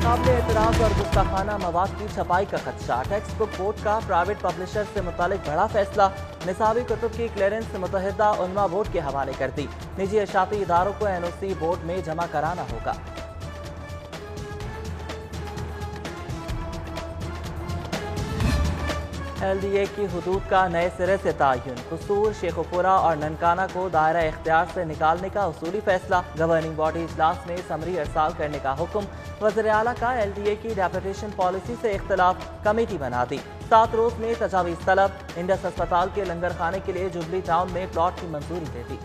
काबिल एतराज़ और गुस्ताखाना मवाद की छपाई का खदशा। टेक्स्ट बुक बोर्ड का प्राइवेट पब्लिशर से मुतालिक बड़ा फैसला। निसाबी कुतुब की क्लियरेंस मुतहदा उलमा बोर्ड के हवाले कर दी। निजी इशाती इदारों को NOC बोर्ड में जमा कराना होगा। LDA की हुदूद का नए सिरे से तयन। कसूर, शेखुपुरा और ननकाना को दायरा इख्तियार से निकालने का उसूली फैसला। गवर्निंग बॉडी इजलास में समरी अरसाल करने का हुक्म। वज़ीर आला का LDA की डेपुटेशन पॉलिसी से इख्तलाफ, कमेटी बना दी। 7 रोज में तजावीज़ तलब। इंडस अस्पताल के लंगर खाने के लिए जुबली टाउन में प्लॉट की मंजूरी दे दी।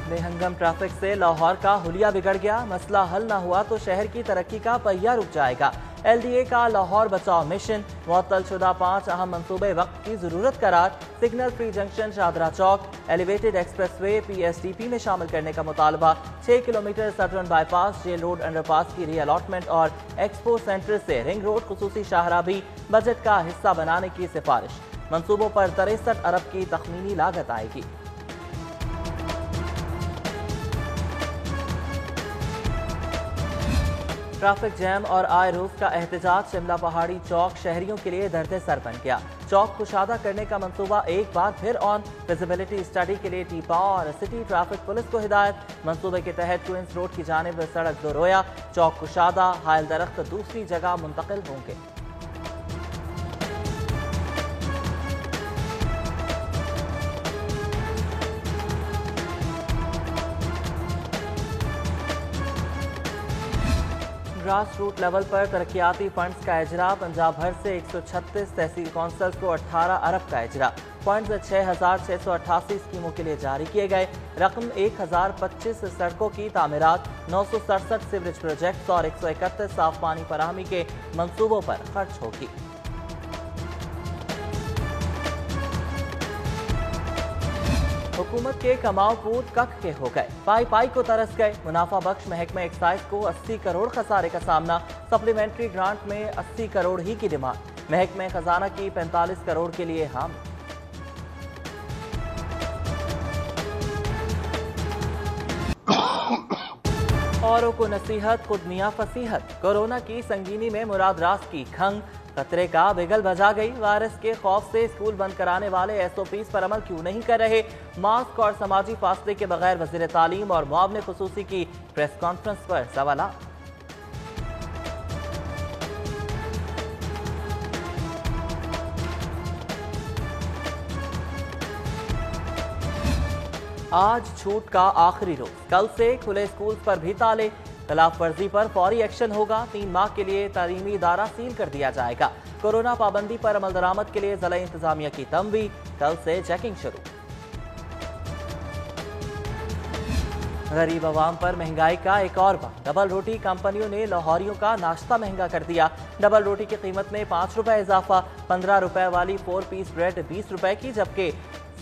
बेहंगम ट्रैफिक से लाहौर का हुलिया बिगड़ गया। मसला हल न हुआ तो शहर की तरक्की का पहिया रुक जाएगा। LDA का लाहौर बचाओ मिशन। मुअत्तल शुदा 5 अहम मंसूबे वक्त की जरूरत करार। सिग्नल फ्री जंक्शन शादरा चौक, एलिवेटेड एक्सप्रेसवे PSDP में शामिल करने का मुतालबा। 6 kilometre southern bypass, jail road underpass की री अलॉटमेंट और एक्सपो सेंटर से रिंग रोड खुसूसी शाहरा भी बजट का हिस्सा बनाने की सिफारिश। मंसूबों पर 63 अरब की तखमीनी लागत आएगी। ट्रैफिक जैम और आए रोज का एहतजाज। शिमला पहाड़ी चौक शहरियों के लिए दर्द सर बन गया। चौक कुशादा करने का मंसूबा एक बार फिर ऑन। विजिबिलिटी स्टडी के लिए टीपा और सिटी ट्रैफिक पुलिस को हिदायत। मंसूबे के तहत क्वींस रोड की जानिब सड़क दोरोया, चौक कुशादा, हायल दरख्त दूसरी जगह मुंतकिल होंगे। ग्रास रूट लेवल पर तरक्याती फंड्स का इजरा। पंजाब भर से 136 तहसील कौंसल्स को 18 अरब का इजरा। फंड्स 6,688 स्कीमों के लिए जारी किए गए। रकम 1,025 सड़कों की तामीरात, 967 सीवरेज प्रोजेक्ट्स और 131 साफ पानी फराहमी के मंसूबों पर खर्च होगी। हुकूमत के कमाओ पूत कख के हो गए। पाई पाई को तरस गए। मुनाफा बख्श महकमा एक्साइज को 80 करोड़ खसारे का सामना। सप्लीमेंट्री ग्रांट में 80 करोड़ ही की डिमांड। महकमा खजाना की 45 करोड़ के लिए हम। औरों को नसीहत, खुद मियां फसीहत। कोरोना की संगीनी में मुराद रास की खंग। खतरे का बिगल बजा गई। वायरस के खौफ से स्कूल बंद कराने वाले SOPs पर अमल क्यों नहीं कर रहे। मास्क और समाजी फासले के बगैर वज़ीर तालीम और मुआविन खुसूसी की प्रेस कॉन्फ्रेंस पर सवालात। आज छूट का आखिरी रोज। कल से खुले स्कूल पर भी ताले। खिलाफ वर्जी पर फौरी एक्शन होगा। 3 माह के लिए तालीमी इदारा सील कर दिया जाएगा। कोरोना पाबंदी पर अमल दरामद के लिए ज़िला इंतजामिया की तंबीह। कल से चेकिंग शुरू। गरीब अवाम पर महंगाई का एक और बार। डबल रोटी कंपनियों ने लाहौरियों का नाश्ता महंगा कर दिया। डबल रोटी की कीमत में 5 रुपए इजाफा। 15 रुपए वाली 4 पीस ब्रेड 20 रुपए की, जबकि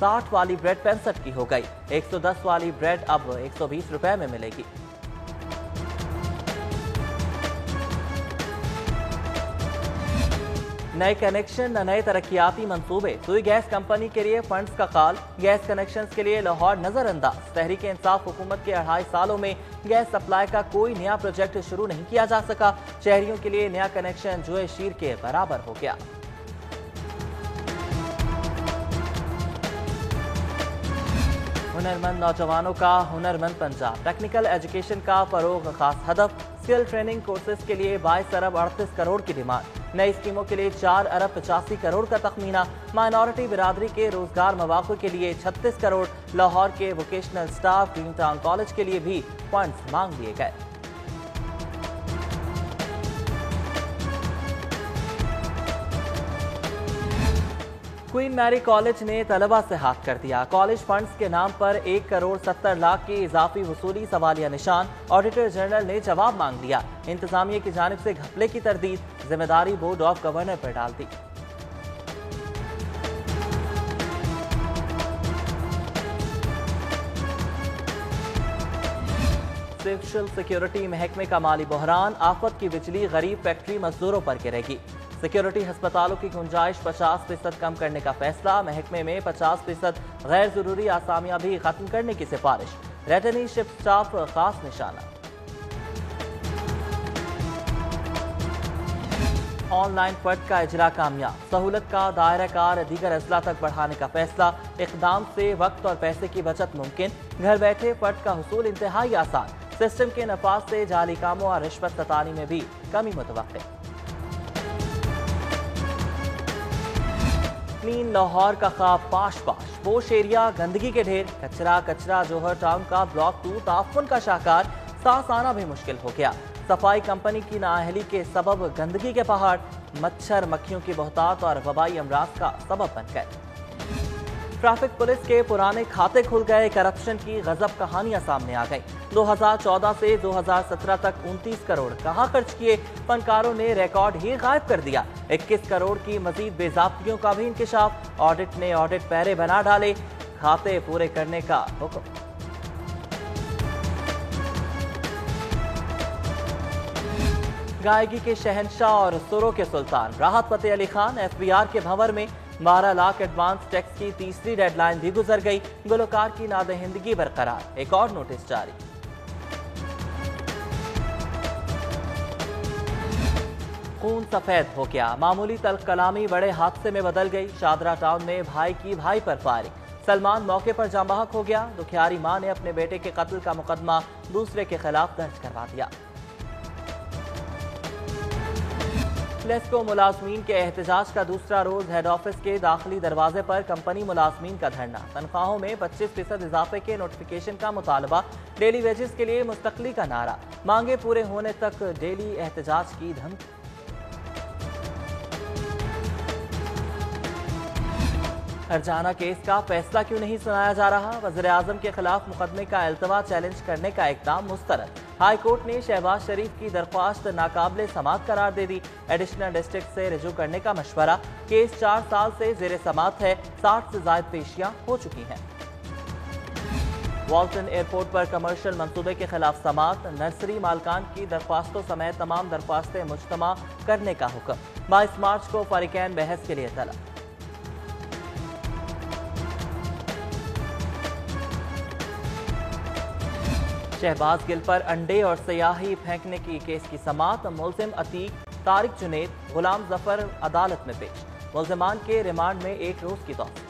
60 वाली ब्रेड 65 की हो गई। 110 वाली ब्रेड अब 120 रुपए में मिलेगी। नए कनेक्शन, नए तरक्याती मंसूबे। सुई गैस कंपनी के लिए फंड्स का काल। गैस कनेक्शंस के लिए लाहौर नजरअंदाज। तहरीक इंसाफ हुकूमत के 2.5 सालों में गैस सप्लाई का कोई नया प्रोजेक्ट शुरू नहीं किया जा सका। शहरियों के लिए नया कनेक्शन जुए शीर के बराबर हो गया। हुनरमंद नौजवानों का हुनरमंद पंजाब। टेक्निकल एजुकेशन का फरोग खास हदफ। स्किल ट्रेनिंग कोर्सेज के लिए 22 अरब 38 करोड़ की डिमांड। नई स्कीमों के लिए 4 अरब 85 करोड़ का तखमीना। माइनॉरिटी बिरादरी के रोजगार मौक़ों के लिए 36 करोड़। लाहौर के vocational staff green town college के लिए भी फंड्स मांग लिए गए। क्वीन मैरी कॉलेज ने तलबा से हाथ कर दिया। कॉलेज फंड्स के नाम पर 1 करोड़ 70 लाख की इजाफी वसूली सवालिया निशान। ऑडिटर जनरल ने जवाब मांग लिया। इंतजामिया की जानिब से घपले की तरदीद। जिम्मेदारी बोर्ड ऑफ गवर्नर पर डाल दी। सोशल सिक्योरिटी महकमे का माली बहरान। आफत की बिजली गरीब फैक्ट्री मजदूरों पर गिरेगी। सिक्योरिटी अस्पतालों की गुंजाइश 50% कम करने का फैसला, महकमे में 50% गैर जरूरी आसामियां भी खत्म करने की सिफारिश, रिटर्निंग शिफ्ट स्टाफ खास निशाना। ऑनलाइन फट का इजरा कामयाब, सहूलत का दायरा कार दीगर अजला तक बढ़ाने का फैसला, इकदाम से वक्त और पैसे की बचत मुमकिन, घर बैठे फट का हुसूल इंतहाई आसान, सिस्टम के नफाज से जाली कामों और रिश्वत सतानी में भी कमी मुतवक्के। क्लीन लाहौर का ख्वाब पाश पाश, पोश एरिया गंदगी के ढेर, कचरा कचरा, जौहर टाउन का ब्लॉक 2 ताफुन का शाहकार, सांस आना भी मुश्किल हो गया। सफाई कंपनी की नाअहली के सबब गंदगी के पहाड़, मच्छर मक्खियों की बहुतात और वबाई अमराज का सबब बन गए। ट्रैफिक पुलिस के पुराने खाते खुल गए, करप्शन की गजब कहानियां सामने आ गई। 2014 से 2017 तक 29 करोड़ कहाँ खर्च किए, फनकारों ने रिकॉर्ड ही गायब कर दिया। 21 करोड़ की मजीद बेजाब्तियों का भी इंकशाफ, ऑडिट ने ऑडिट पैरे बना डाले, खाते पूरे करने का हुक्म। गायकी के शहंशाह और सुरों के सुल्तान राहत फतेह अली खान एफबीआर के भंवर में, 12 लाख एडवांस टैक्स की तीसरी डेडलाइन भी गुजर गई, गुलकार की नादहिंदगी बरकरार, एक और नोटिस जारी। खून सफेद हो गया, मामूली तल्ख कलामी बड़े हादसे में बदल गई, शादरा टाउन में भाई की भाई पर फायरिंग, सलमान मौके पर जाँ बहक हो गया, दुखियारी मां ने अपने बेटे के कत्ल का मुकदमा दूसरे के खिलाफ दर्ज करवा दिया। लेस्को मुलाजमीन के एहतजाज का दूसरा रोज, हेड ऑफिस के दाखिली दरवाजे पर कंपनी मुलाजमीन का धरना, तनख्वाहों में 25% इजाफे के नोटिफिकेशन का मुतालबा, डेली वेजेस के लिए मुस्तकली का नारा, मांगे पूरे होने तक डेली एहतजाज की धमकी। हरजाना केस का फैसला क्यों नहीं सुनाया जा रहा, वज़ीर आज़म के खिलाफ मुकदमे का इल्तवा चैलेंज करने का इकदाम मुस्तरद, हाई कोर्ट ने शहबाज शरीफ की दरख्वास्त नाकाबिले समात करार दे दी, एडिशनल डिस्ट्रिक्ट से रजू करने का मशवरा, केस 4 साल से जेर समात है, 60 से ज्यादा पेशियां हो चुकी हैं। वाल्टन एयरपोर्ट पर कमर्शियल मंसूबे के खिलाफ समात, नर्सरी मालकान की दरख्वास्तों समेत तमाम दरख्वास्तें मुज्तमा करने का हुक्म, 22 मार्च को फरीकैन बहस के लिए तलब। शहबाज गिल पर अंडे और सयाही फेंकने की केस की समात, मुलजिम अतीक, तारिक जुनेद, गुलाम जफर अदालत में पेश, मुलजिमान के रिमांड में 1 रोज की तौसीक।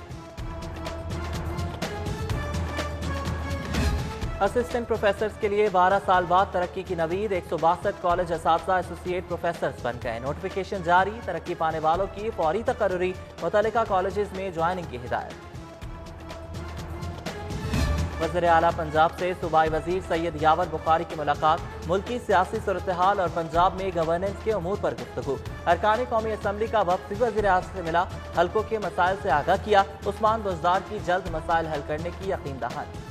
असिस्टेंट प्रोफेसर्स के लिए 12 साल बाद तरक्की की नवीद, 162 कॉलेज असातिज़ा एसोसिएट प्रोफेसर्स बन गए, नोटिफिकेशन जारी, तरक्की पाने वालों की फौरी तकर्रुरी, मुतल्लिका कॉलेजेस में ज्वाइनिंग की हिदायत। वज़ीर आला पंजाब से सूबाई वजीर सैयद यावर बुखारी की मुलाकात, मुल्की सियासी सूरत-ए-हाल और पंजाब में गवर्नेंस के उमूर पर गुफ्तगू, अरकान कौमी असम्बली का वफ्द भी वज़ीर आज़म से मिला, हल्कों के मसाइल से आगाह किया, उस्मान बुज़दार की जल्द मसाइल हल करने की यकीन दहानी।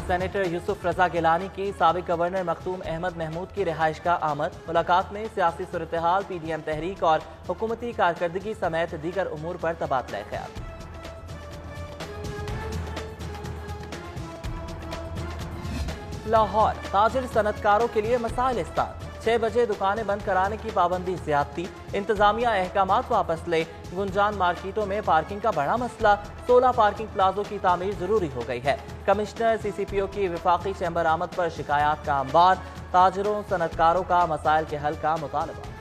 सेनेटर यूसुफ रजा गिलानी की साबिक गवर्नर मखदूम अहमद महमूद की रिहाइश का आमद, मुलाकात में सियासी सूरत-ए-हाल, PDM तहरीक और हुकूमती कारकर्दगी समेत दीगर उमूर पर तबादला ख्याल। लाहौर, ताजिर सनतकारों के लिए मसाइल इस्तार, 6 बजे दुकानें बंद कराने की पाबंदी ज्यादती, इंतजामिया अहकामात वापस ले, गुंजान मार्केटों में पार्किंग का बड़ा मसला, 16 पार्किंग प्लाजों की तामीर जरूरी हो गई है, कमिश्नर CCPO की विफाकी चैम्बर आमद पर शिकायत का अंबार, ताजिरों सनतकारों का मसाइल के हल का मुतालबा।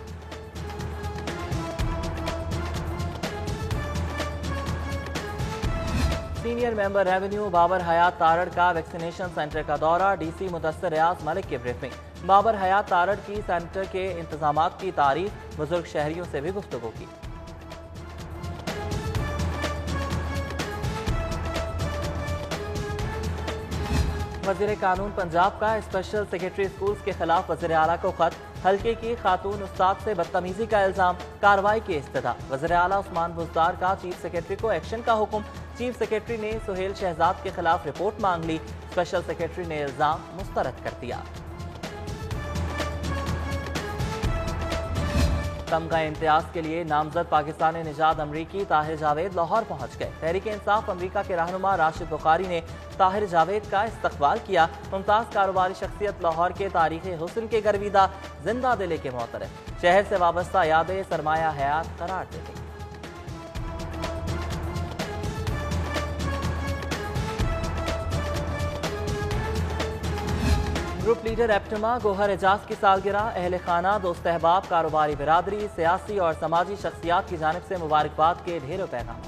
सीनियर मेंबर रेवेन्यू बाबर हयात तारड़ का वैक्सीनेशन सेंटर का दौरा, DC मुदस्सिर रियाज मलिक की ब्रीफिंग, बाबर हयात तारड़ की सेंटर के इंतजामात की तारीफ, बुजुर्ग शहरियों से भी गुफ्तगू की। वज़ीर कानून पंजाब का स्पेशल सेक्रेटरी स्कूल्स के खिलाफ वज़ीर आला को खत, हल्के की खातून उस्ताद से बदतमीजी का इल्जाम, कार्रवाई की इस्तदा, वज़ीर आला उस्मान बुज़दार का चीफ सेक्रेटरी को एक्शन का हुक्म, चीफ सेक्रेटरी ने सुहेल शहजाद के खिलाफ रिपोर्ट मांग ली, स्पेशल सेक्रेटरी ने इल्जाम मुस्तरद कर दिया। तमगा इम्तियाज के लिए नामजद पाकिस्तानी निजात अमरीकी ताहिर जावेद लाहौर पहुंच गए। तहरीक इंसाफ अमरीका के रहनुमा राशिद बुखारी ने ताहिर जावेद का इस्तकबाल किया। मुमताज कारोबारी शख्सियत लाहौर के तारीखी हुस्न के गर्विदा जिंदा दिले के मोहतरम शहर से वाबस्ता यादें सरमाया हयात करार दे दी। ग्रुप लीडर एप्टमा गोहर एजाज की सालगिरह, अहल खाना, दोस्त अहबाब, कारोबारी बिरादरी, सियासी और समाजी शख्सियात की जानिब से मुबारकबाद के ढेरों पैगाम।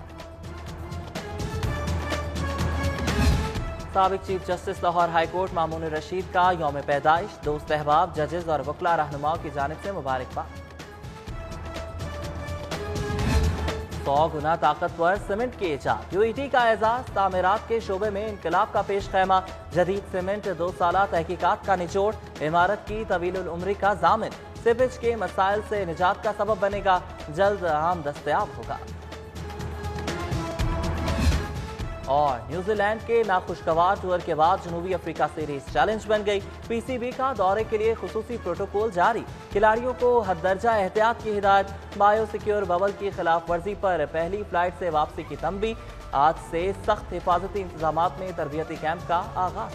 साबिक chief justice Lahore high court Mamun Rashid का यौम पैदाइश, दोस्त अहबाब, जजेस और वकला रहनुमाओं की जानिब से मुबारकबाद। 100 गुना ताकतवर सीमेंट की इजाद, यूईटी का एजाज, तामीरात के शोबे में इनकलाब का पेश खैमा, जदीद सीमेंट 2 साला तहकीकात का निचोड़, इमारत की तवीलुल उम्री का जामिन, सीपेज के मसाइल से निजात का सबब बनेगा, जल्द आम दस्तयाब होगा। और न्यूजीलैंड के नाखुशगवार टूर के बाद जनूबी अफ्रीका सीरीज चैलेंज बन गई। पीसीबी का दौरे के लिए खुसूसी प्रोटोकॉल जारी, खिलाड़ियों को हद दर्जा एहतियात की हिदायत। बायोसिक्योर बबल की खिलाफ वर्जी पर पहली फ्लाइट से वापसी की तंबी। आज से सख्त हिफाजती इंतजामात में तरबियती कैंप का आगाज।